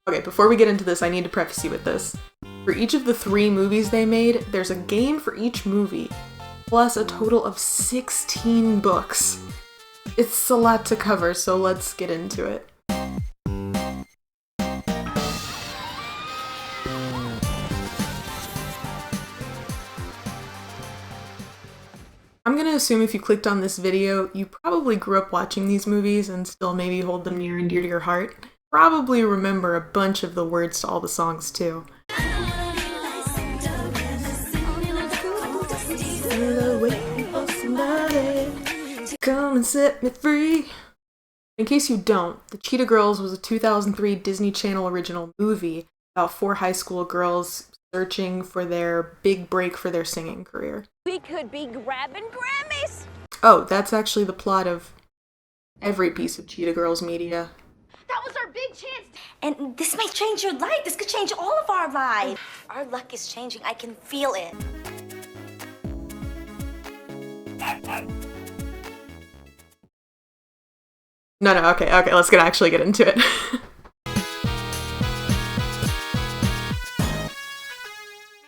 Okay, before we get into this, I need to preface you with this. For each of the 3 movies they made, there's a game for each movie, plus a total of 16 books. It's a lot to cover, so let's get into it. I'm gonna assume if you clicked on this video, you probably grew up watching these movies and still maybe hold them near and dear to your heart. Probably remember a bunch of the words to all the songs too. Come and set me free. In case you don't, The Cheetah Girls was a 2003 Disney Channel original movie about 4 high school girls searching for their big break for their singing career. We could be grabbing Grammys! Oh, that's actually the plot of every piece of Cheetah Girls media. That was our big chance! And this may change your life. This could change all of our lives. Our luck is changing. I can feel it. No, okay, let's actually get into it.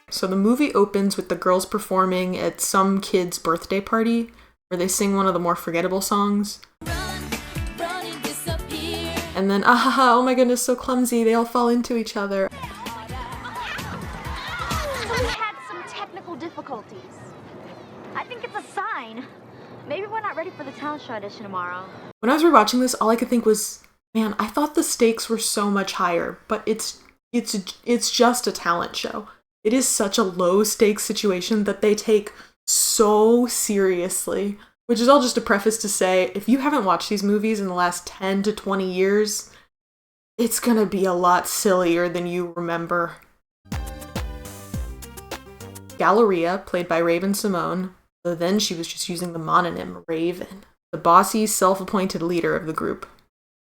So the movie opens with the girls performing at some kid's birthday party, where they sing one of the more forgettable songs. And then, oh my goodness, so clumsy, they all fall into each other. We had some technical difficulties. I think it's a sign. Maybe we're not ready for the talent show audition tomorrow. When I was rewatching this, all I could think was, man, I thought the stakes were so much higher, but it's just a talent show. It is such a low stakes situation that they take so seriously. Which is all just a preface to say, if you haven't watched these movies in the last 10 to 20 years, it's gonna be a lot sillier than you remember. Galleria, played by Raven-Symoné, though then she was just using the mononym Raven, the bossy, self-appointed leader of the group.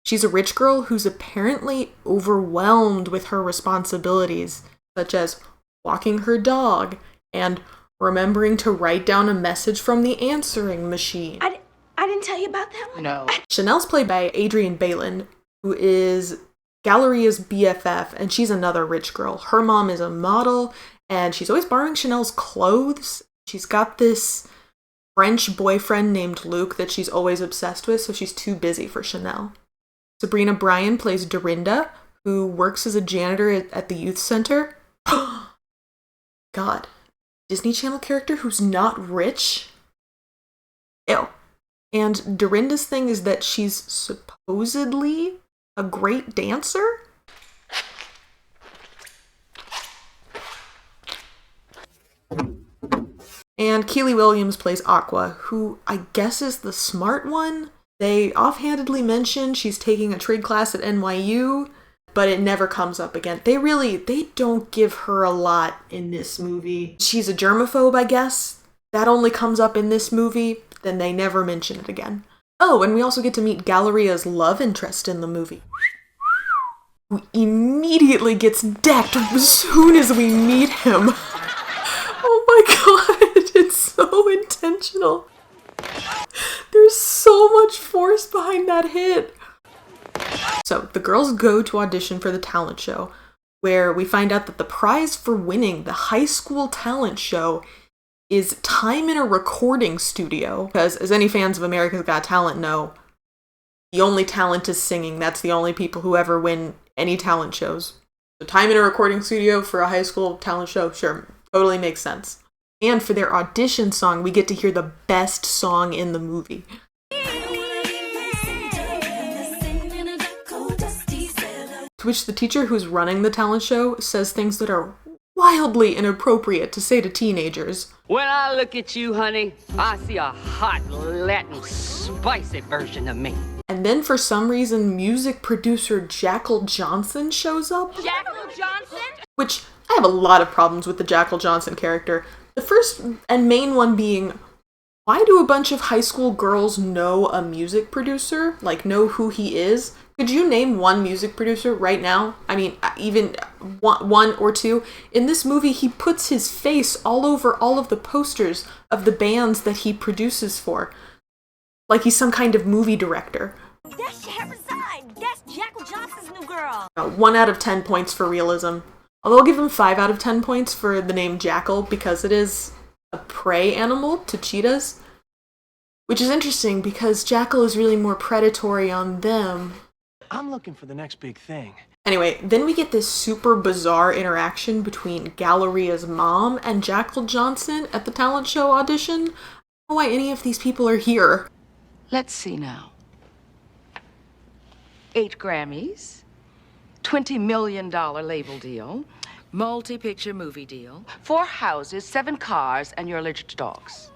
She's a rich girl who's apparently overwhelmed with her responsibilities, such as walking her dog and remembering to write down a message from the answering machine. I didn't tell you about that one? No. Chanel's played by Adrienne Bailon, who is Galleria's BFF, and she's another rich girl. Her mom is a model, and she's always borrowing Chanel's clothes. She's got this French boyfriend named Luke that she's always obsessed with, so she's too busy for Chanel. Sabrina Bryan plays Dorinda, who works as a janitor at the youth center. God. Disney Channel character who's not rich? Ew. And Dorinda's thing is that she's supposedly a great dancer? And Keely Williams plays Aqua, who I guess is the smart one. They offhandedly mention she's taking a trade class at NYU, but it never comes up again. They don't give her a lot in this movie. She's a germaphobe, I guess. That only comes up in this movie, then they never mention it again. Oh, and we also get to meet Galleria's love interest in the movie, who immediately gets decked as soon as we meet him. Oh my god, it's so intentional. There's so much force behind that hit. So, the girls go to audition for the talent show, where we find out that the prize for winning the high school talent show is time in a recording studio. Because, as any fans of America's Got Talent know, the only talent is singing. That's the only people who ever win any talent shows. So, time in a recording studio for a high school talent show, sure, totally makes sense. And for their audition song, we get to hear the best song in the movie. To which the teacher who's running the talent show says things that are wildly inappropriate to say to teenagers. When I look at you, honey, I see a hot, Latin, spicy version of me. And then for some reason, music producer Jackal Johnson shows up. Jackal Johnson? Which, I have a lot of problems with the Jackal Johnson character. The first and main one being, why do a bunch of high school girls know a music producer? Like, know who he is? Could you name one music producer right now? I mean, even one or two. In this movie, he puts his face all over all of the posters of the bands that he produces for. Like he's some kind of movie director. That's Shahrazad. That's Jackal Johnson's new girl. 1 out of 10 points for realism. Although I'll give him 5 out of 10 points for the name Jackal because it is a prey animal to cheetahs. Which is interesting because Jackal is really more predatory on them. I'm looking for the next big thing. Anyway, then we get this super bizarre interaction between Galleria's mom and Jackal Johnson at the talent show audition. I don't know why any of these people are here. Let's see now. 8 Grammys, $20 million label deal, multi-picture movie deal, 4 houses, 7 cars, and you're allergic to dogs.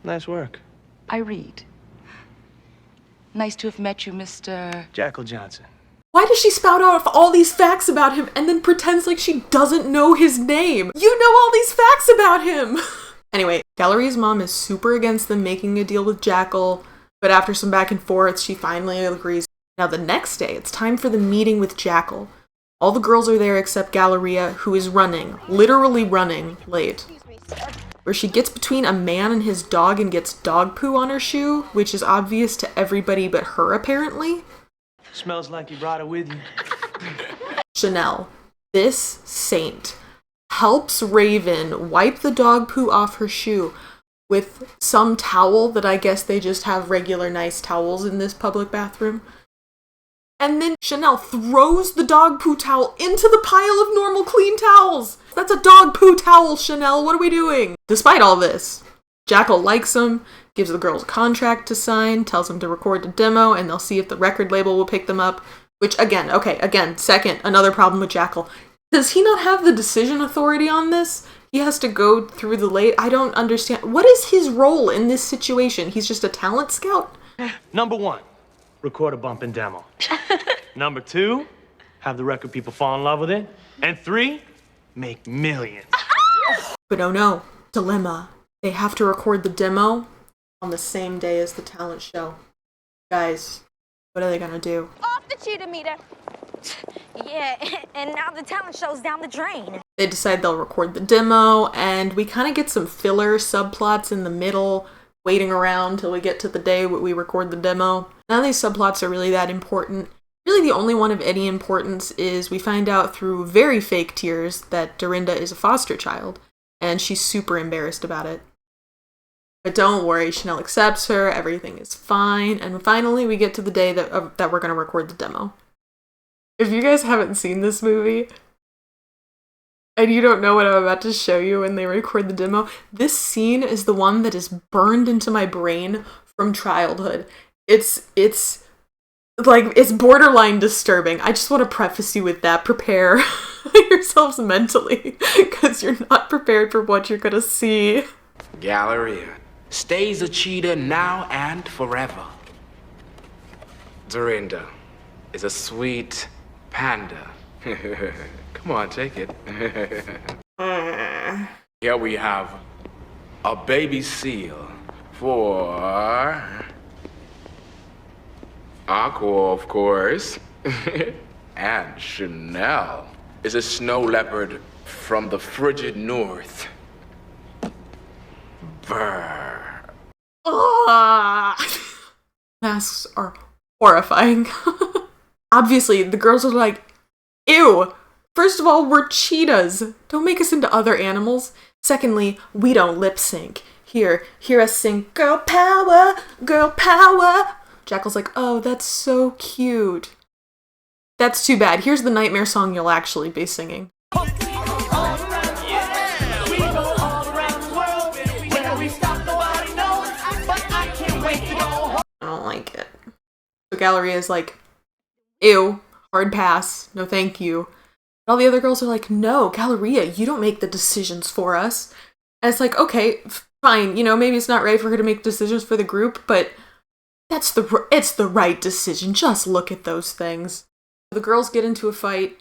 Nice work. I read. Nice to have met you, Mr. Jackal Johnson. Why does she spout out all these facts about him and then pretends like she doesn't know his name? You know all these facts about him! Anyway, Galleria's mom is super against them making a deal with Jackal, but after some back and forth, she finally agrees. Now the next day, it's time for the meeting with Jackal. All the girls are there except Galleria, who is running, literally running, late. Where she gets between a man and his dog and gets dog poo on her shoe, which is obvious to everybody but her, apparently. Smells like you brought it with you. Chanel, this saint, helps Raven wipe the dog poo off her shoe with some towel that I guess they just have regular nice towels in this public bathroom. And then Chanel throws the dog poo towel into the pile of normal clean towels. That's a dog poo towel, Chanel. What are we doing? Despite all this, Jackal likes him, gives the girls a contract to sign, tells them to record the demo, and they'll see if the record label will pick them up. Which, again, second, another problem with Jackal. Does he not have the decision authority on this? He has to go through the late... I don't understand. What is his role in this situation? He's just a talent scout? Number 1, record a bumping demo. Number 2, have the record people fall in love with it. And 3, make millions. But oh no, dilemma. They have to record the demo on the same day as the talent show. Guys, what are they gonna do? Off the cheetah meter. Yeah, and now the talent show's down the drain. They decide they'll record the demo, and we kind of get some filler subplots in the middle, waiting around till we get to the day where we record the demo. None of these subplots are really that important. Really, the only one of any importance is we find out through very fake tears that Dorinda is a foster child, and she's super embarrassed about it. But don't worry, Chanel accepts her, everything is fine, and finally we get to the day that we're going to record the demo. If you guys haven't seen this movie, and you don't know what I'm about to show you when they record the demo, this scene is the one that is burned into my brain from childhood. It's borderline disturbing. I just want to preface you with that. Prepare yourselves mentally, because you're not prepared for what you're going to see. Galleria stays a cheetah now and forever. Dorinda is a sweet panda. Come on, take it. Here we have a baby seal for Aqua, of course. And Chanel is a snow leopard from the frigid north. Brr. Masks are horrifying. Obviously, the girls are like, ew! First of all, we're cheetahs. Don't make us into other animals. Secondly, we don't lip sync. Hear us sing, girl power, girl power. Jackal's like, oh, that's so cute. That's too bad. Here's the nightmare song you'll actually be singing. I don't like it. So Galleria is like, ew, hard pass, no thank you. All the other girls are like, no, Galleria, you don't make the decisions for us. And it's like, okay, fine, maybe it's not right for her to make decisions for the group, but it's the right decision. Just look at those things. The girls get into a fight.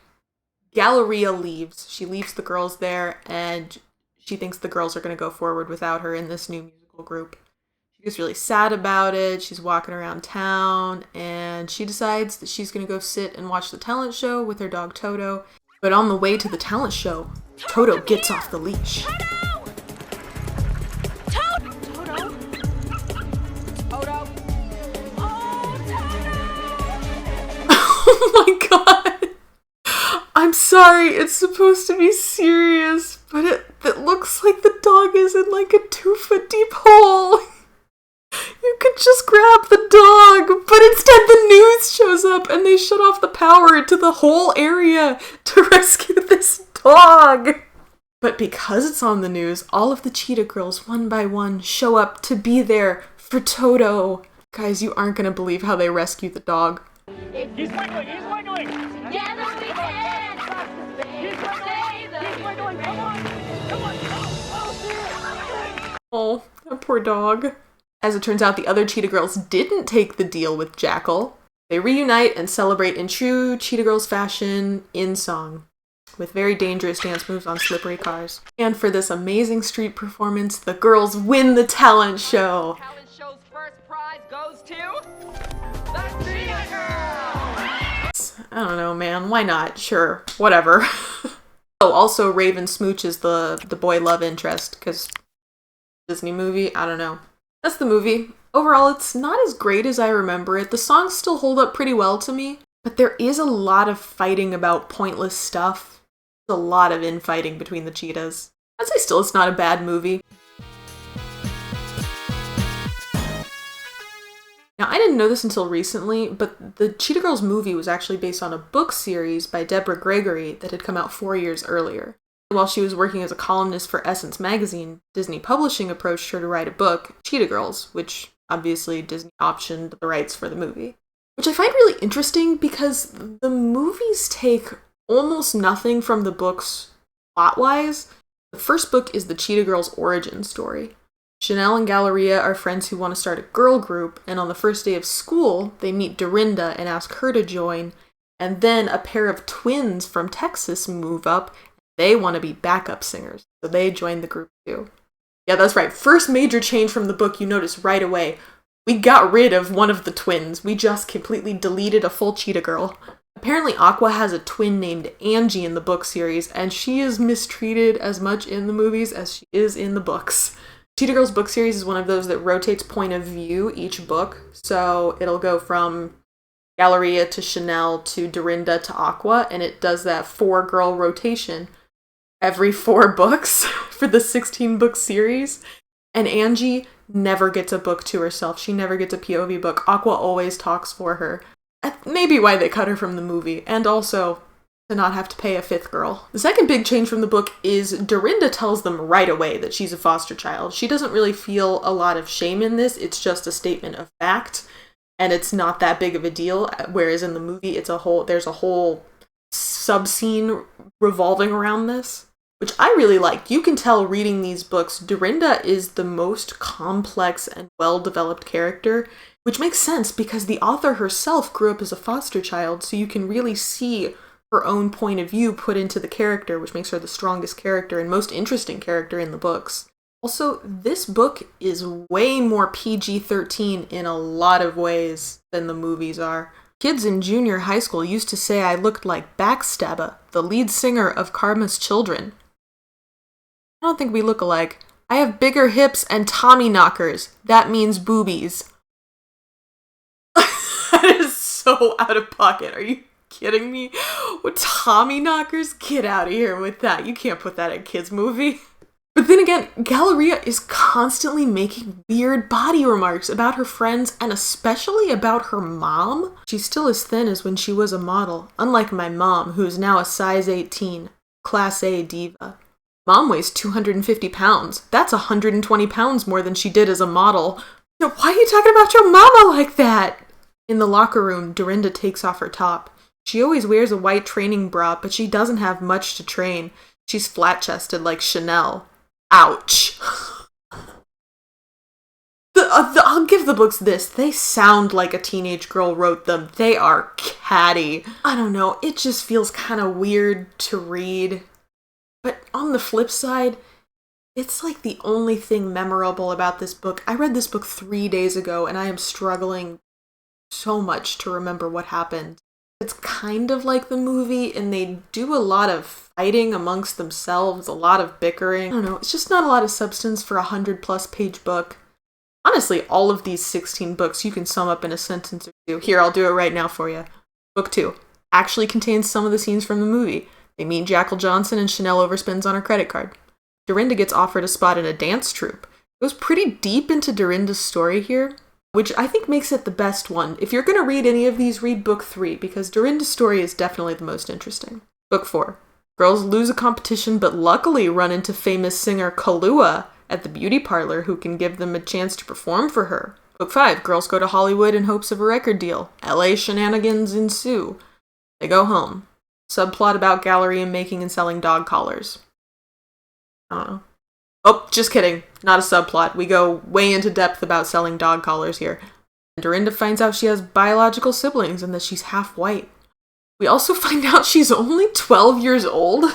Galleria leaves. She leaves the girls there, and she thinks the girls are going to go forward without her in this new musical group. She gets really sad about it. She's walking around town, and she decides that she's going to go sit and watch the talent show with her dog Toto. But on the way to the talent show, Toto gets off the leash. sorry, it's supposed to be serious, but it looks like the dog is in like a 2-foot deep hole. You could just grab the dog, but instead the news shows up and they shut off the power to the whole area to rescue this dog. But because it's on the news, all of the Cheetah girls, one by one, show up to be there for Toto. Guys, you aren't going to believe how they rescue the dog. He's wiggling! He's wiggling! Together we can He's wiggling! Come on! Come on! Oh, that poor dog. As it turns out, the other Cheetah girls didn't take the deal with Jackal. They reunite and celebrate in true Cheetah Girls fashion in song, with very dangerous dance moves on slippery cars. And for this amazing street performance, the girls win the talent show. Talent show's first prize goes to the Cheetah Girls! I don't know, man. Why not? Sure. Whatever. Oh, also Raven Smooch is the boy love interest, because Disney movie? I don't know. That's the movie. Overall, it's not as great as I remember it. The songs still hold up pretty well to me, but there is a lot of fighting about pointless stuff. There's a lot of infighting between the cheetahs. I'd say still it's not a bad movie. Now, I didn't know this until recently, but the Cheetah Girls movie was actually based on a book series by Deborah Gregory that had come out 4 years earlier. While she was working as a columnist for Essence magazine, Disney Publishing approached her to write a book, Cheetah Girls, which obviously Disney optioned the rights for the movie. Which I find really interesting because the movies take almost nothing from the books plot-wise. The first book is the Cheetah Girls' origin story. Chanel and Galleria are friends who want to start a girl group, and on the first day of school, they meet Dorinda and ask her to join, and then a pair of twins from Texas move up. They want to be backup singers, so they join the group too. Yeah, that's right. First major change from the book you notice right away. We got rid of one of the twins. We just completely deleted a full Cheetah Girl. Apparently Aqua has a twin named Angie in the book series, and she is mistreated as much in the movies as she is in the books. Cheetah Girls book series is one of those that rotates point of view each book, so it'll go from Galleria to Chanel to Dorinda to Aqua, and it does that 4-girl rotation every 4 books for the 16-book series. And Angie never gets a book to herself. She never gets a POV book. Aqua always talks for her. That may be why they cut her from the movie, and also to not have to pay a 5th girl. The second big change from the book is Dorinda tells them right away that she's a foster child. She doesn't really feel a lot of shame in this. It's just a statement of fact, and it's not that big of a deal, whereas in the movie there's a whole sub-scene revolving around this, which I really liked. You can tell reading these books, Dorinda is the most complex and well-developed character, which makes sense because the author herself grew up as a foster child, so you can really see her own point of view put into the character, which makes her the strongest character and most interesting character in the books. Also, this book is way more PG-13 in a lot of ways than the movies are. Kids in junior high school used to say I looked like Backstabba, the lead singer of Karma's Children. I don't think we look alike. I have bigger hips and Tommy knockers. That means boobies. That is so out of pocket. Are you kidding me? With Tommy knockers? Get out of here with that. You can't put that in a kids' movie. But then again, Galleria is constantly making weird body remarks about her friends and especially about her mom. She's still as thin as when she was a model, unlike my mom, who is now a size 18, Class A diva. Mom weighs 250 pounds. That's 120 pounds more than she did as a model. Why are you talking about your mama like that? In the locker room, Dorinda takes off her top. She always wears a white training bra, but she doesn't have much to train. She's flat-chested like Chanel. Ouch. I'll give the books this. They sound like a teenage girl wrote them. They are catty. I don't know. It just feels kind of weird to read. But on the flip side, it's like the only thing memorable about this book. I read this book 3 days ago, and I am struggling so much to remember what happened. It's kind of like the movie, and they do a lot of fighting amongst themselves, a lot of bickering. I don't know, it's just not a lot of substance for a 100-plus page book. Honestly, all of these 16 books you can sum up in a sentence or two. Here, I'll do it right now for you. Book 2 actually contains some of the scenes from the movie. They meet Jackal Johnson and Chanel overspends on her credit card. Dorinda gets offered a spot in a dance troupe. It goes pretty deep into Dorinda's story here, which I think makes it the best one. If you're going to read any of these, read book 3, because Dorinda's story is definitely the most interesting. Book 4. Girls lose a competition, but luckily run into famous singer Kahlua at the beauty parlor, who can give them a chance to perform for her. Book 5. Girls go to Hollywood in hopes of a record deal. LA shenanigans ensue. They go home. Subplot about gallery and making and selling dog collars. I don't know. Oh, just kidding. Not a subplot. We go way into depth about selling dog collars here. Dorinda finds out she has biological siblings and that she's half white. We also find out she's only 12 years old.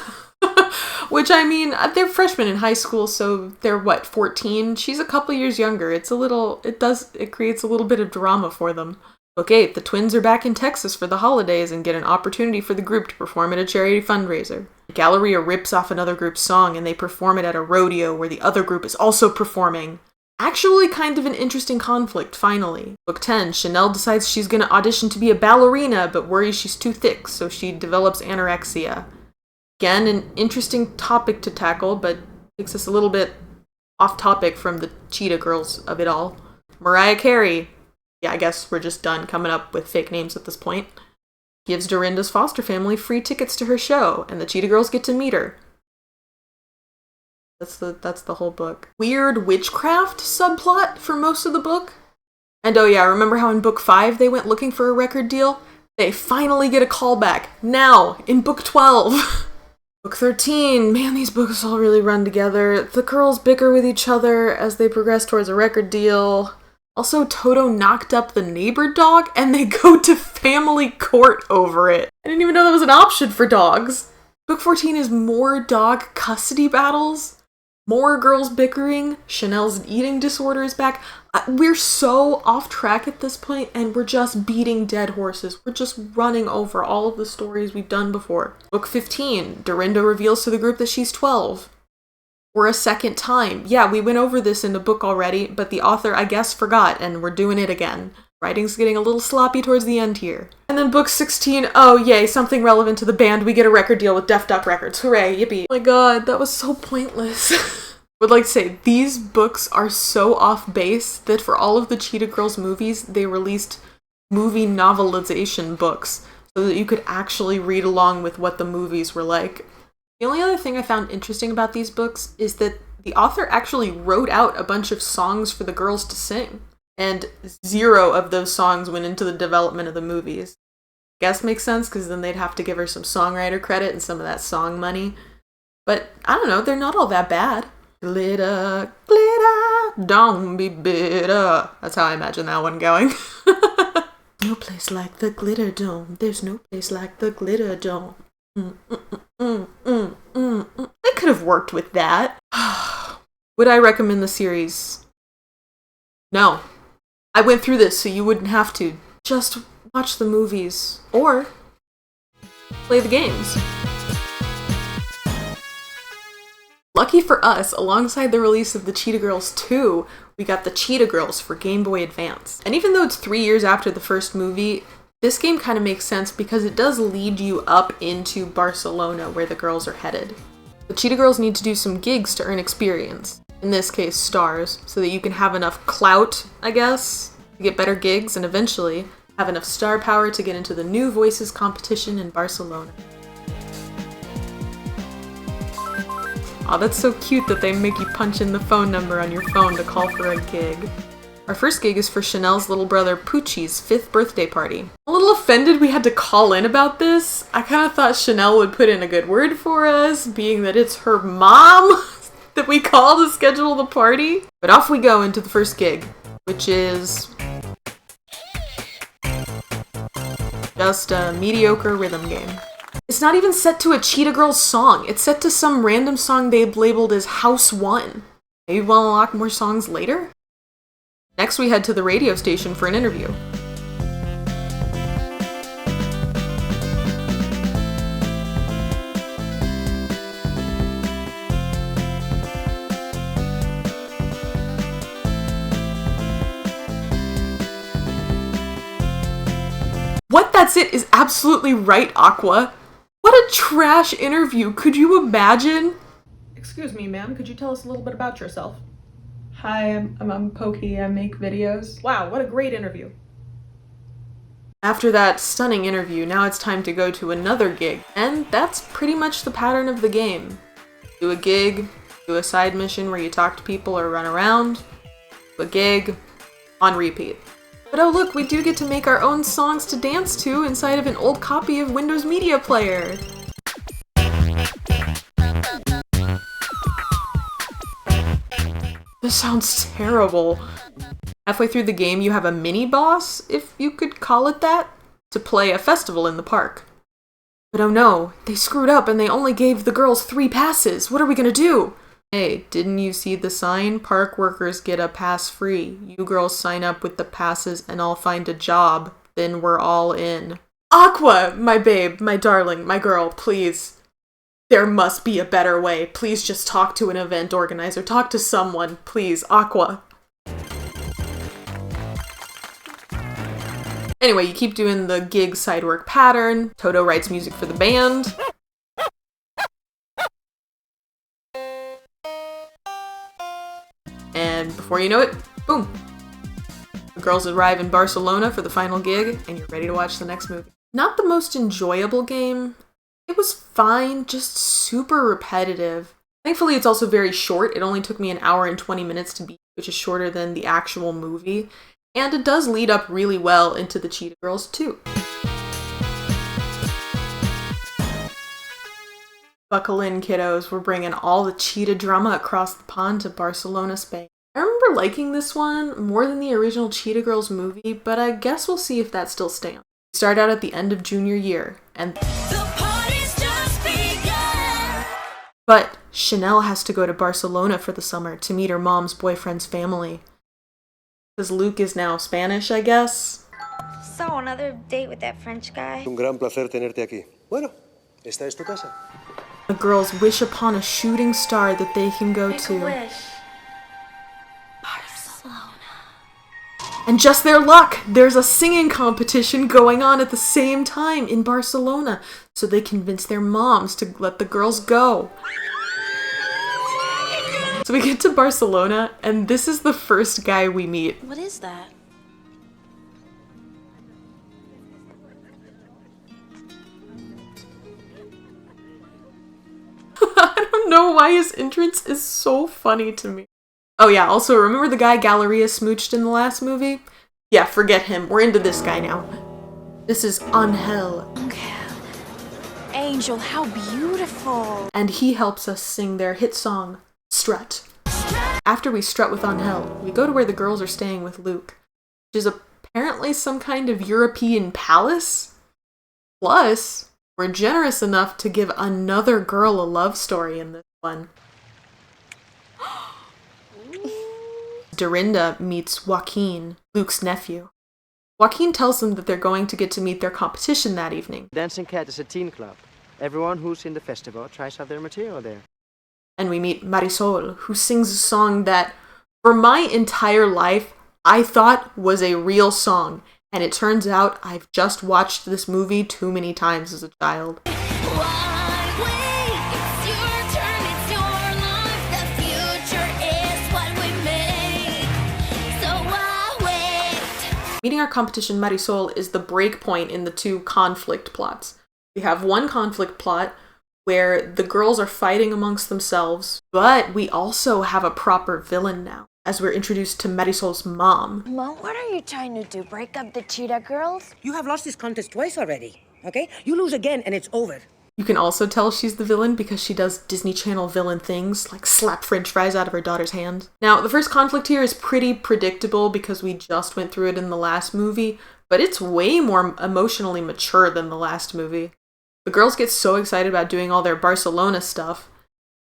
Which, I mean, they're freshmen in high school, so they're, 14? She's a couple years younger. It creates a little bit of drama for them. Book 8, the twins are back in Texas for the holidays and get an opportunity for the group to perform at a charity fundraiser. Galleria rips off another group's song and they perform it at a rodeo where the other group is also performing. Actually kind of an interesting conflict, finally. Book 10, Chanel decides she's going to audition to be a ballerina but worries she's too thick, so she develops anorexia. Again, an interesting topic to tackle, but takes us a little bit off topic from the Cheetah girls of it all. Mariah Carey. Yeah, I guess we're just done coming up with fake names at this point. Gives Dorinda's foster family free tickets to her show, and the Cheetah girls get to meet her. That's the whole book. Weird witchcraft subplot for most of the book. And oh yeah, remember how in book 5 they went looking for a record deal? They finally get a call back. Now, in book 12. Book 13. Man, these books all really run together. The girls bicker with each other as they progress towards a record deal. Also, Toto knocked up the neighbor dog, and they go to family court over it. I didn't even know that was an option for dogs. Book 14 is more dog custody battles, more girls bickering, Chanel's eating disorder is back. We're so off track at this point, and we're just beating dead horses. We're just running over all of the stories we've done before. Book 15, Dorinda reveals to the group that she's 12. For a second time. Yeah, we went over this in the book already, but the author, I guess, forgot, and we're doing it again. Writing's getting a little sloppy towards the end here. And then book 16, oh yay, something relevant to the band. We get a record deal with Def Duck Records. Hooray, yippee. Oh my god, that was so pointless. Would like to say, these books are so off base that for all of the Cheetah Girls movies, they released movie novelization books so that you could actually read along with what the movies were like. The only other thing I found interesting about these books is that the author actually wrote out a bunch of songs for the girls to sing, and 0 of those songs went into the development of the movies. Guess makes sense, because then they'd have to give her some songwriter credit and some of that song money. But, I don't know, they're not all that bad. Glitter, glitter, don't be bitter. That's how I imagine that one going. No place like the glitter dome. There's no place like the glitter dome. I could have worked with that. Would I recommend the series? No. I went through this so you wouldn't have to. Just watch the movies or play the games. Lucky for us, alongside the release of the Cheetah Girls 2, we got the Cheetah Girls for Game Boy Advance. And even though it's 3 years after the first movie, this game kind of makes sense because it does lead you up into Barcelona where the girls are headed. The Cheetah Girls need to do some gigs to earn experience, in this case stars, so that you can have enough clout, I guess, to get better gigs and eventually have enough star power to get into the New Voices competition in Barcelona. Aw, that's so cute that they make you punch in the phone number on your phone to call for a gig. Our first gig is for Chanel's little brother Poochie's 5th birthday party. I'm a little offended we had to call in about this. I kind of thought Chanel would put in a good word for us, being that it's her mom that we call to schedule the party. But off we go into the first gig, which is just a mediocre rhythm game. It's not even set to a Cheetah Girls song. It's set to some random song they've labeled as House 1. Maybe we'll unlock more songs later? Next, we head to the radio station for an interview. What? That's it is absolutely right, Aqua. What a a trash interview. Could you imagine? Excuse me, ma'am. Could you tell us a little bit about yourself? Hi, I'm Poky. I make videos. Wow, what a great interview. After that stunning interview, now it's time to go to another gig. And that's pretty much the pattern of the game. Do a gig, do a side mission where you talk to people or run around, do a gig, on repeat. But oh look, we do get to make our own songs to dance to inside of an old copy of Windows Media Player. This sounds terrible. Halfway through the game, you have a mini-boss, if you could call it that, to play a festival in the park. But oh no, they screwed up and they only gave the girls 3 passes. What are we gonna do? Hey, didn't you see the sign? Park workers get a pass free. You girls sign up with the passes and I'll find a job. Then we're all in. Aqua, my babe, my darling, my girl, please. There must be a better way. Please just talk to an event organizer. Talk to someone, please. Aqua. Anyway, you keep doing the gig side work pattern. Toto writes music for the band. And before you know it, boom! The girls arrive in Barcelona for the final gig, and you're ready to watch the next movie. Not the most enjoyable game. It was fine, just super repetitive. Thankfully, it's also very short. It only took me an hour and 20 minutes to beat, which is shorter than the actual movie. And it does lead up really well into the Cheetah Girls too. Buckle in, kiddos. We're bringing all the cheetah drama across the pond to Barcelona, Spain. I remember liking this one more than the original Cheetah Girls movie, but I guess we'll see if that still stands. We start out at the end of junior year, and the party's just begun. But Chanel has to go to Barcelona for the summer to meet her mom's boyfriend's family. Because Luke is now Spanish, I guess. So, another date with that French guy? Un gran placer tenerte aquí. Bueno, esta es tu casa. The girls wish upon a shooting star that they can go Make to. a wish. Barcelona. And just their luck, there's a singing competition going on at the same time in Barcelona, so they convince their moms to let the girls go. So we get to Barcelona, and this is the first guy we meet. What is that? I don't know why his entrance is so funny to me. Oh yeah, also remember the guy Galleria smooched in the last movie? Yeah, forget him. We're into this guy now. This is Angel. Angel, how beautiful. And he helps us sing their hit song, Strut. After we strut with Angel, we go to where the girls are staying with Luke, which is apparently some kind of European palace. Plus, we're generous enough to give another girl a love story in this one. Dorinda meets Joaquin, Luke's nephew. Joaquin tells them that they're going to get to meet their competition that evening. Dancing Cat is a teen club. Everyone who's in the festival tries out their material there. And we meet Marisol, who sings a song that, for my entire life, I thought was a real song. And it turns out I've just watched this movie too many times as a child. Meeting our competition Marisol is the break point in the 2 conflict plots. We have one conflict plot where the girls are fighting amongst themselves, but we also have a proper villain now, as we're introduced to Marisol's mom. Mom, what are you trying to do? Break up the Cheetah Girls? You have lost this contest twice already, okay? You lose again and it's over. You can also tell she's the villain because she does Disney Channel villain things, like slap french fries out of her daughter's hand. Now, the first conflict here is pretty predictable because we just went through it in the last movie, but it's way more emotionally mature than the last movie. The girls get so excited about doing all their Barcelona stuff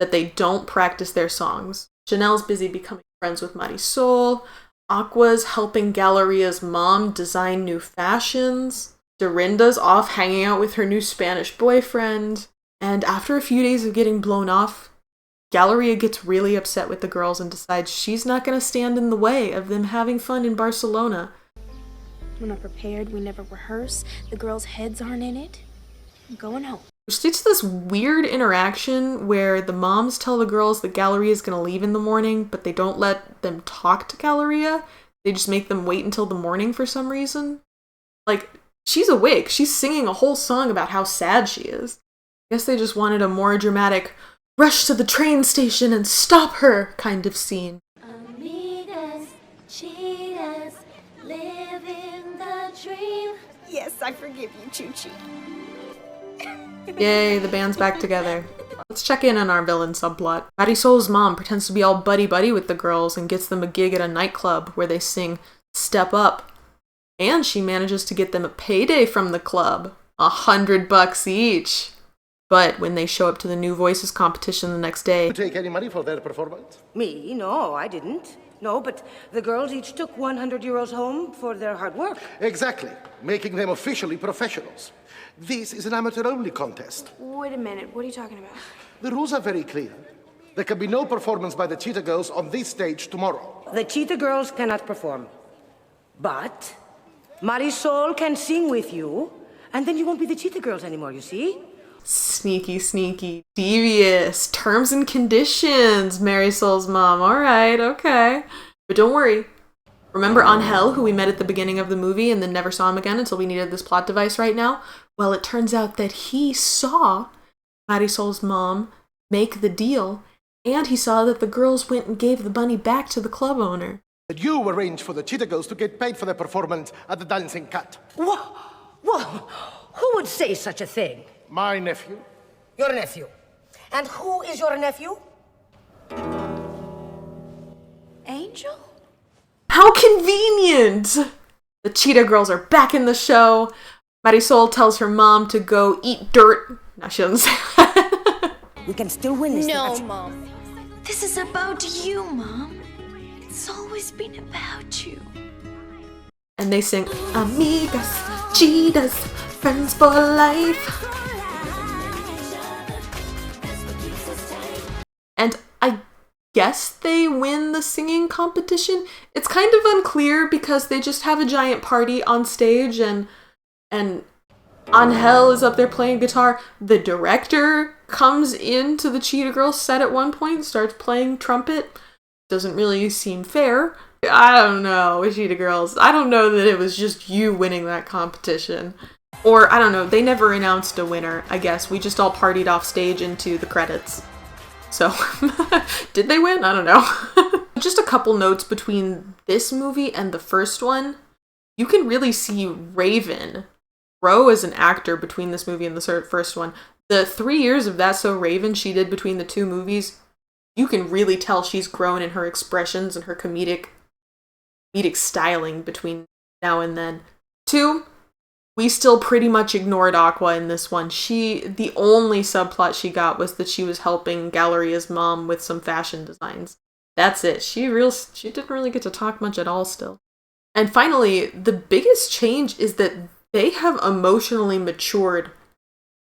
that they don't practice their songs. Chanel's busy becoming friends with Marisol, Aqua's helping Galleria's mom design new fashions, Dorinda's off hanging out with her new Spanish boyfriend, and after a few days of getting blown off, Galleria gets really upset with the girls and decides she's not going to stand in the way of them having fun in Barcelona. We're not prepared, we never rehearse, the girls' heads aren't in it. I'm going home. Which leads to this weird interaction where the moms tell the girls that Galleria is going to leave in the morning, but they don't let them talk to Galleria. They just make them wait until the morning for some reason. Like, she's awake. She's singing a whole song about how sad she is. I guess they just wanted a more dramatic, rush to the train station and stop her kind of scene. Amigas, cheetahs, living the dream. Yes, I forgive you, Choo-Choo. Yay, the band's back together. Let's check in on our villain subplot. Marisol's mom pretends to be all buddy-buddy with the girls and gets them a gig at a nightclub where they sing Step Up. And she manages to get them a payday from the club. $100 each. But when they show up to the New Voices competition the next day... You take any money for their performance? Me? No, I didn't. No, but the girls each took 100 euros home for their hard work. Exactly. Making them officially professionals. This is an amateur-only contest. Wait a minute, what are you talking about? The rules are very clear. There can be no performance by the Cheetah Girls on this stage tomorrow. The Cheetah Girls cannot perform. But Marisol can sing with you, and then you won't be the Cheetah Girls anymore, you see? Sneaky, sneaky, devious. Terms and conditions, Marisol's mom. Alright, okay. But don't worry. Remember Angel, who we met at the beginning of the movie and then never saw him again until we needed this plot device right now? Well, it turns out that he saw Marisol's mom make the deal, and he saw that the girls went and gave the money back to the club owner. You arranged for the Cheetah Girls to get paid for their performance at the Dancing Cat. What? Who would say such a thing? My nephew. Your nephew. And who is your nephew? Angel? How convenient! The Cheetah Girls are back in the show. Marisol tells her mom to go eat dirt. No, she doesn't say that. We can still win this. No, Mom. This is about you, Mom. It's always been about you. And they sing, Amigas, cheetahs, friends for life. And I guess they win the singing competition. It's kind of unclear because they just have a giant party on stage and Angel is up there playing guitar. The director comes into the Cheetah Girls set at one point and starts playing trumpet. Doesn't really seem fair. I don't know, Cheetah Girls. I don't know that it was just you winning that competition. Or, I don't know, they never announced a winner, I guess. We just all partied off stage into the credits. So, did they win? I don't know. Just a couple notes between this movie and the first one. You can really see Raven grow as an actor between this movie and the first one. The 3 years of That's So Raven she did between the two movies, you can really tell she's grown in her expressions and her comedic styling between now and then. 2, we still pretty much ignored Aqua in this one. The only subplot she got was that she was helping Galleria's mom with some fashion designs. That's it. She didn't really get to talk much at all still. And finally, the biggest change is that they have emotionally matured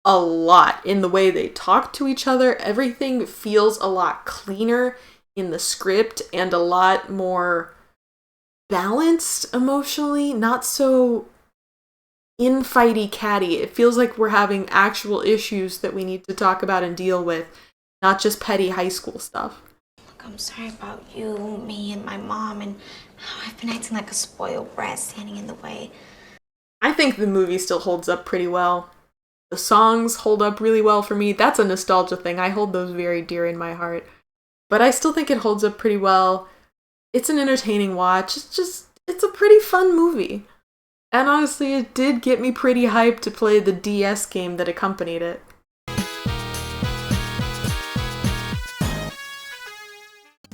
a lot in the way they talk to each other. Everything feels a lot cleaner in the script and a lot more balanced emotionally, not so infighty catty. It feels like we're having actual issues that we need to talk about and deal with, not just petty high school stuff. Look, I'm sorry about you, me, and my mom, and how I've been acting like a spoiled brat standing in the way. I think the movie still holds up pretty well. The songs hold up really well for me. That's a nostalgia thing. I hold those very dear in my heart. But I still think it holds up pretty well. It's an entertaining watch. It's a pretty fun movie. And honestly, it did get me pretty hyped to play the DS game that accompanied it.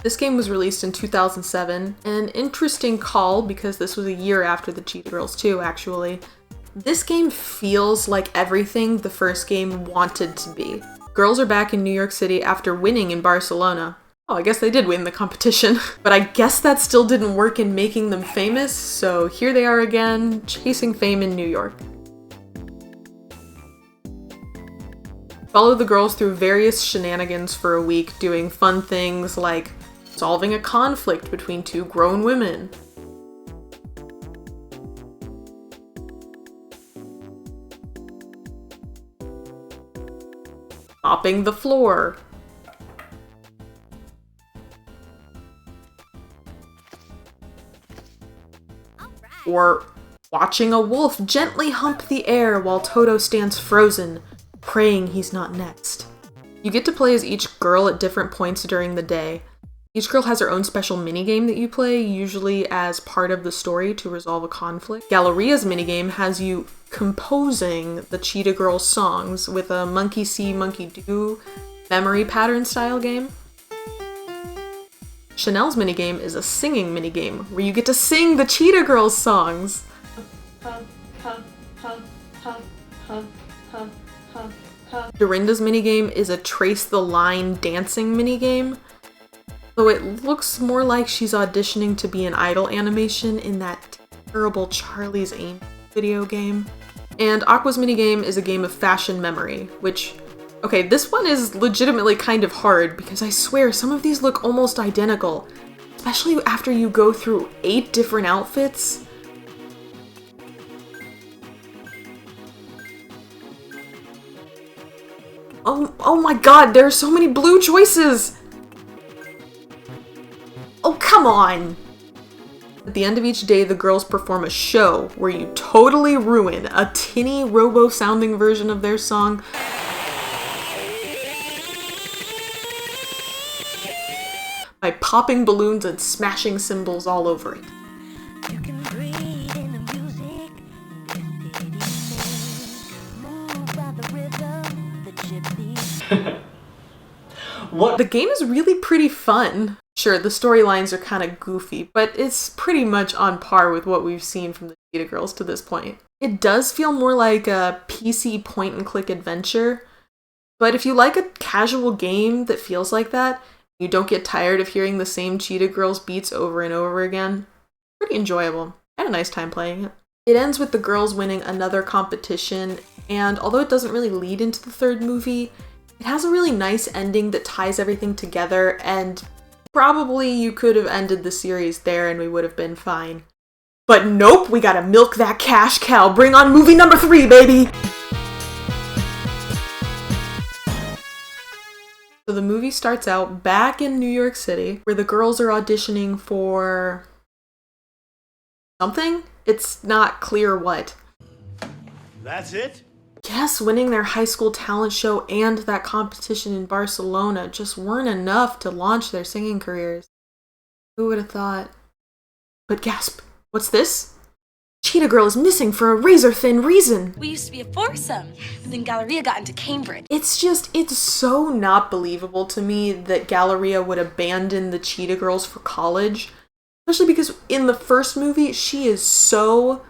This game was released in 2007, an interesting call because this was a year after the Cheetah Girls 2, actually. This game feels like everything the first game wanted to be. Girls are back in New York City after winning in Barcelona. Oh, I guess they did win the competition. But I guess that still didn't work in making them famous, so here they are again, chasing fame in New York. Follow the girls through various shenanigans for a week, doing fun things like solving a conflict between two grown women, mopping the floor, or watching a wolf gently hump the air while Toto stands frozen, praying he's not next. You get to play as each girl at different points during the day. Each girl has her own special minigame that you play, usually as part of the story to resolve a conflict. Galleria's minigame has you composing the Cheetah Girls songs with a monkey see, monkey do memory pattern style game. Chanel's minigame is a singing minigame where you get to sing the Cheetah Girls songs. Dorinda's minigame is a trace the line dancing minigame, though it looks more like she's auditioning to be an idol animation in that terrible Charlie's Angels video game. And Aqua's minigame is a game of fashion memory, which, okay, this one is legitimately kind of hard because I swear some of these look almost identical, especially after you go through 8 different outfits. Oh my god, there are so many blue choices! Oh, come on! At the end of each day, the girls perform a show where you totally ruin a tinny robo-sounding version of their song by popping balloons and smashing cymbals all over it. What? The game is really pretty fun. Sure, the storylines are kind of goofy, but it's pretty much on par with what we've seen from the Cheetah Girls to this point. It does feel more like a PC point-and-click adventure, but if you like a casual game that feels like that, you don't get tired of hearing the same Cheetah Girls beats over and over again, pretty enjoyable. I had a nice time playing it. It ends with the girls winning another competition, and although it doesn't really lead into the third movie, it has a really nice ending that ties everything together, and probably you could have ended the series there and we would have been fine. But nope, we gotta milk that cash cow. Bring on movie number 3, baby! So the movie starts out back in New York City, where the girls are auditioning for something? It's not clear what. That's it? Yes, winning their high school talent show and that competition in Barcelona just weren't enough to launch their singing careers. Who would have thought? But gasp, what's this? Cheetah Girl is missing for a razor-thin reason. We used to be a foursome, but then Galleria got into Cambridge. It's so not believable to me that Galleria would abandon the Cheetah Girls for college. Especially because in the first movie, she is so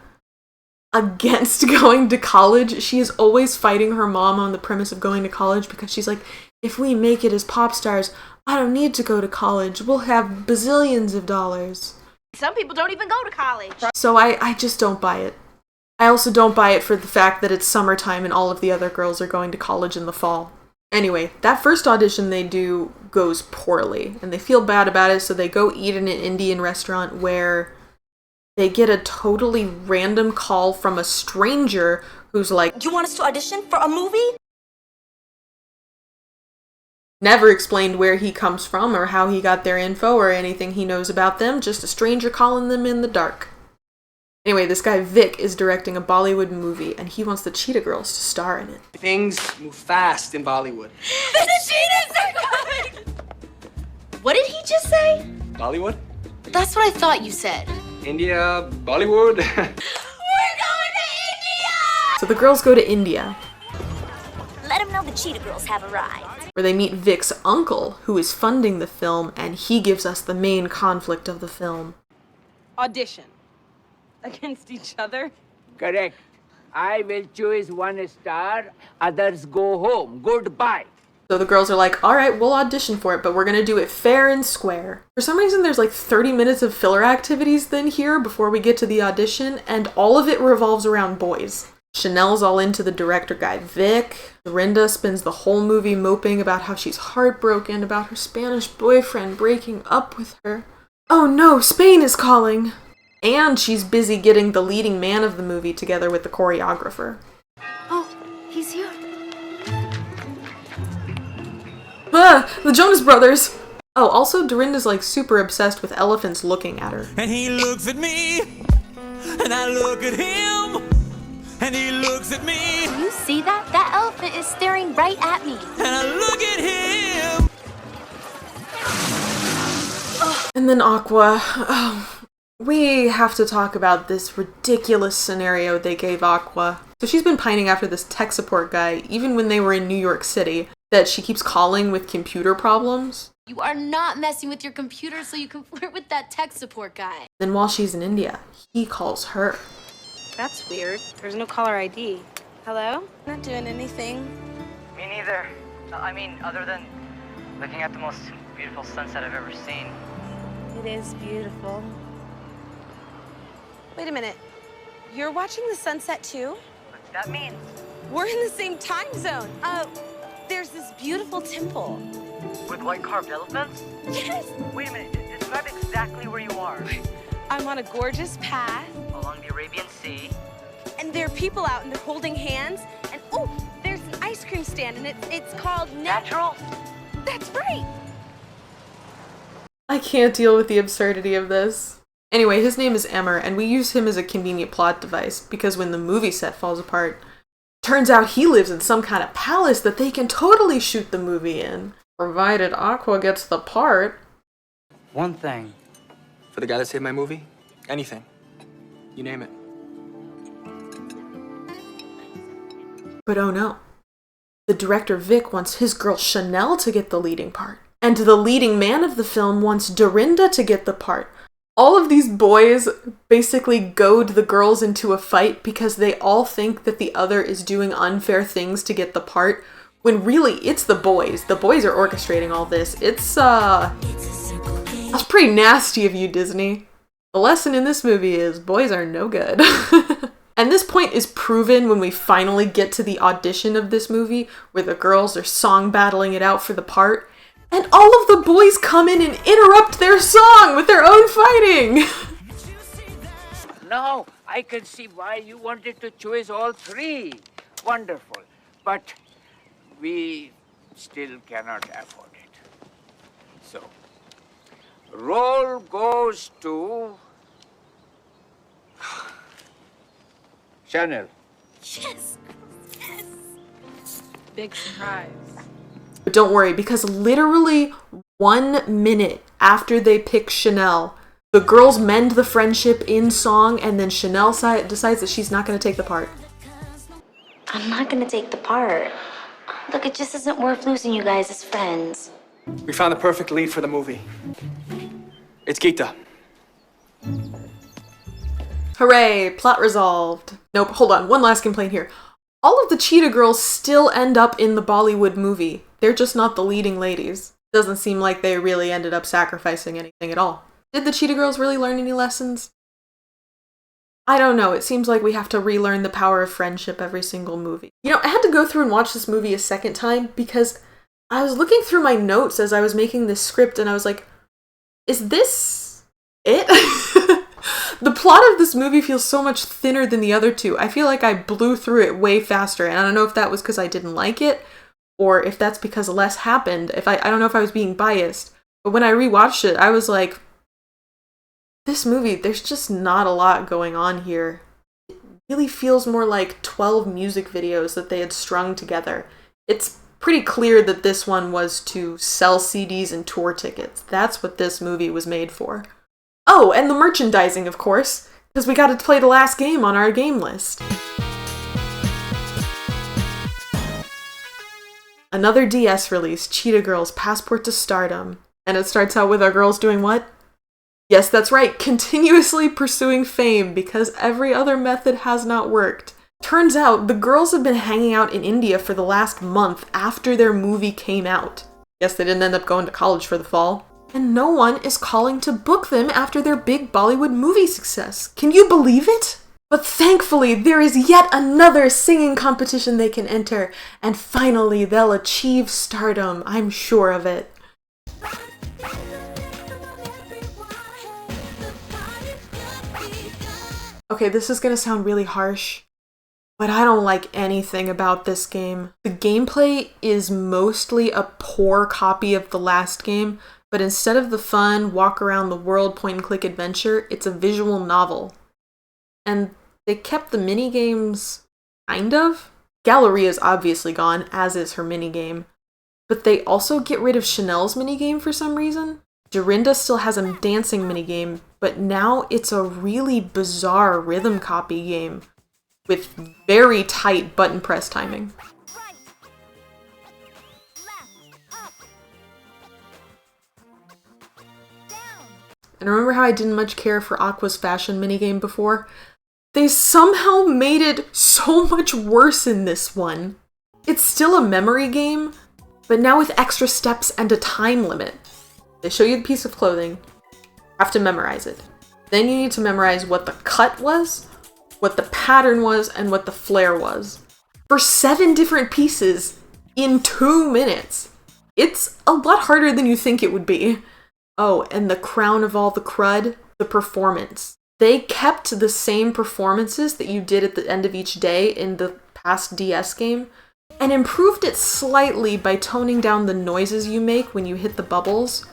against going to college. She is always fighting her mom on the premise of going to college because she's like, if we make it as pop stars, I don't need to go to college. We'll have bazillions of dollars. Some people don't even go to college. So I just don't buy it. I also don't buy it for the fact that it's summertime and all of the other girls are going to college in the fall. Anyway, that first audition they do goes poorly, and they feel bad about it, so they go eat in an Indian restaurant where they get a totally random call from a stranger who's like, "You want us to audition for a movie?" Never explained where he comes from or how he got their info or anything he knows about them, just a stranger calling them in the dark. Anyway, this guy Vic is directing a Bollywood movie, and he wants the Cheetah Girls to star in it. Things move fast in Bollywood. The Cheetahs are coming! What did he just say? Bollywood? That's what I thought you said. India, Bollywood. We're going to India! So the girls go to India, Let him know the Cheetah Girls have arrived. where they meet Vic's uncle, who is funding the film, and he gives us the main conflict of the film. Audition. Against each other? Correct. I will choose one star, others go home. Goodbye. So the girls are like, all right, we'll audition for it, but we're going to do it fair and square. For some reason, there's like 30 minutes of filler activities then here before we get to the audition, and all of it revolves around boys. Chanel's all into the director guy, Vic. Dorinda spends the whole movie moping about how she's heartbroken about her Spanish boyfriend breaking up with her. Oh no, Spain is calling! And she's busy getting the leading man of the movie together with the choreographer. Oh, he's here. The Jonas Brothers. Oh, also Dorinda's like super obsessed with elephants looking at her. And he looks at me, and I look at him, and he looks at me. Do you see that? That elephant is staring right at me. And I look at him. And then Aqua. Oh, we have to talk about this ridiculous scenario they gave Aqua. So she's been pining after this tech support guy, even when they were in New York City, that she keeps calling with computer problems. You are not messing with your computer so you can flirt with that tech support guy. Then while she's in India, he calls her. That's weird. There's no caller ID. Hello? Not doing anything. Me neither. I mean, other than looking at the most beautiful sunset I've ever seen. It is beautiful. Wait a minute. You're watching the sunset too? What's that mean? We're in the same time zone. There's this beautiful temple. With white carved elephants? Yes! Wait a minute, describe exactly where you are. I'm on a gorgeous path. Along the Arabian Sea. And there are people out and they're holding hands. And oh, there's an ice cream stand and it's called Natural? That's right! I can't deal with the absurdity of this. Anyway, his name is Emmer, and we use him as a convenient plot device, because when the movie set falls apart, turns out he lives in some kind of palace that they can totally shoot the movie in. Provided Aqua gets the part. One thing. For the guy that saved my movie, anything. You name it. But oh no. The director Vic wants his girl Chanel to get the leading part. And the leading man of the film wants Dorinda to get the part. All of these boys basically goad the girls into a fight because they all think that the other is doing unfair things to get the part, when really it's the boys. The boys are orchestrating all this. That's pretty nasty of you, Disney. The lesson in this movie is boys are no good. And this point is proven when we finally get to the audition of this movie, where the girls are song battling it out for the part. And all of the boys come in and interrupt their song with their own fighting! Now, I can see why you wanted to choose all three. Wonderful. But we still cannot afford it. So, role goes to Chanel. Yes! Yes! Big surprise. But don't worry, because literally 1 minute after they pick Chanel, the girls mend the friendship in song, and then Chanel decides that she's not going to take the part. I'm not gonna take the part. Look, it just isn't worth losing you guys as friends. We found the perfect lead for the movie. It's Cheetah. Hooray, plot resolved. Nope, hold on, one last complaint here. All of the Cheetah girls still end up in the Bollywood movie. They're just not the leading ladies. Doesn't seem like they really ended up sacrificing anything at all. Did the Cheetah girls really learn any lessons? I don't know. It seems like we have to relearn the power of friendship every single movie. You know, I had to go through and watch this movie a second time because I was looking through my notes as I was making this script and I was like, is this it? The plot of this movie feels so much thinner than the other two. I feel like I blew through it way faster, and I don't know if that was because I didn't like it, or if that's because less happened. I don't know if I was being biased, but when I rewatched it, I was like, this movie, there's just not a lot going on here. It really feels more like 12 music videos that they had strung together. It's pretty clear that this one was to sell CDs and tour tickets. That's what this movie was made for. Oh, and the merchandising, of course, because we got to play the last game on our game list. Another DS release, Cheetah Girls Passport to Stardom. And it starts out with our girls doing what? Yes, that's right, continuously pursuing fame because every other method has not worked. Turns out, the girls have been hanging out in India for the last month after their movie came out. Guess they didn't end up going to college for the fall. And no one is calling to book them after their big Bollywood movie success. Can you believe it? But thankfully, there is yet another singing competition they can enter, and finally they'll achieve stardom, I'm sure of it. Okay, this is gonna sound really harsh, but I don't like anything about this game. The gameplay is mostly a poor copy of the last game, but instead of the fun, walk around the world, point and click adventure, it's a visual novel. And they kept the minigames, kind of. Galleria's obviously gone, as is her minigame. But they also get rid of Chanel's minigame for some reason. Dorinda still has a dancing minigame, but now it's a really bizarre rhythm copy game with very tight button press timing. And remember how I didn't much care for Aqua's fashion minigame before? They somehow made it so much worse in this one. It's still a memory game, but now with extra steps and a time limit. They show you the piece of clothing, have to memorize it. Then you need to memorize what the cut was, what the pattern was, and what the flare was. For 7 different pieces in 2 minutes. It's a lot harder than you think it would be. Oh, and the crown of all the crud, the performance. They kept the same performances that you did at the end of each day in the past DS game, and improved it slightly by toning down the noises you make when you hit the bubbles.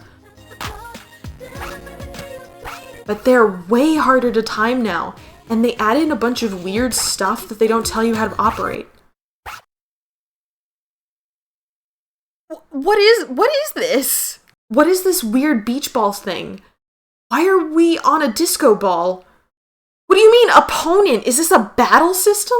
But they're way harder to time now, and they add in a bunch of weird stuff that they don't tell you how to operate. What is this? What is this weird beach balls thing? Why are we on a disco ball? What do you mean, opponent? Is this a battle system?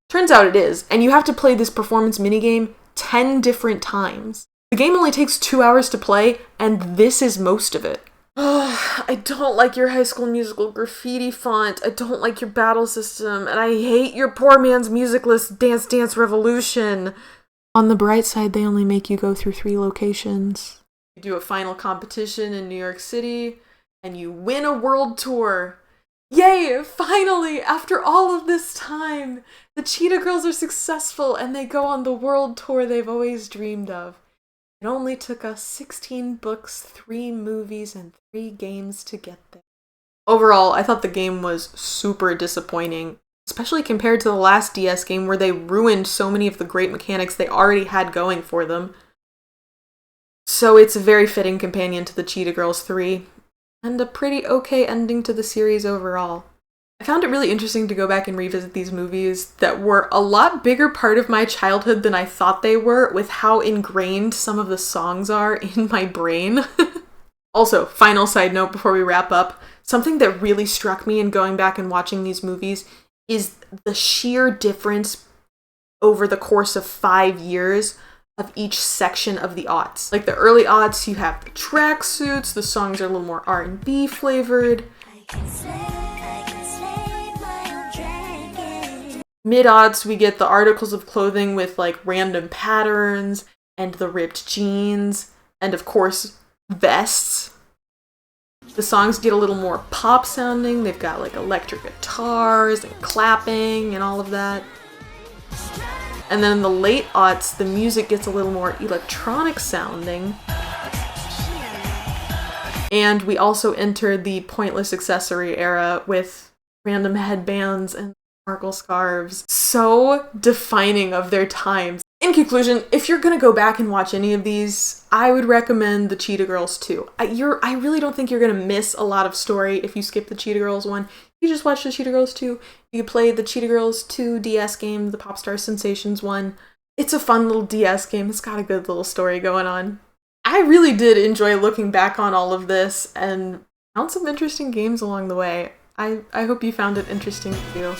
Turns out it is, and you have to play this performance minigame 10 different times. The game only takes 2 hours to play, and this is most of it. I don't like your High School Musical graffiti font, I don't like your battle system, and I hate your poor man's musicless Dance Dance Revolution. On the bright side, they only make you go through 3 locations. You do a final competition in New York City, and you win a world tour. Yay! Finally, after all of this time, the Cheetah Girls are successful, and they go on the world tour they've always dreamed of. It only took us 16 books, 3 movies, and 3 games to get there. Overall, I thought the game was super disappointing, especially compared to the last DS game where they ruined so many of the great mechanics they already had going for them. So it's a very fitting companion to the Cheetah Girls 3, and a pretty okay ending to the series overall. I found it really interesting to go back and revisit these movies that were a lot bigger part of my childhood than I thought they were, with how ingrained some of the songs are in my brain. Also, final side note before we wrap up, something that really struck me in going back and watching these movies is the sheer difference over the course of 5 years of each section of the aughts. Like the early aughts, you have the tracksuits, the songs are a little more R&B flavored. Mid-aughts, we get the articles of clothing with like random patterns and the ripped jeans and of course vests. The songs get a little more pop sounding. They've got like electric guitars and clapping and all of that. And then in the late aughts, the music gets a little more electronic sounding. And we also enter the pointless accessory era with random headbands and sparkle scarves. So defining of their times. In conclusion, if you're gonna go back and watch any of these, I would recommend the Cheetah Girls 2. I really don't think you're gonna miss a lot of story if you skip the Cheetah Girls 1. You just watch the Cheetah Girls 2. You can play the Cheetah Girls 2 DS game, the Popstar Sensations one. It's a fun little DS game. It's got a good little story going on. I really did enjoy looking back on all of this and found some interesting games along the way. I hope you found it interesting too.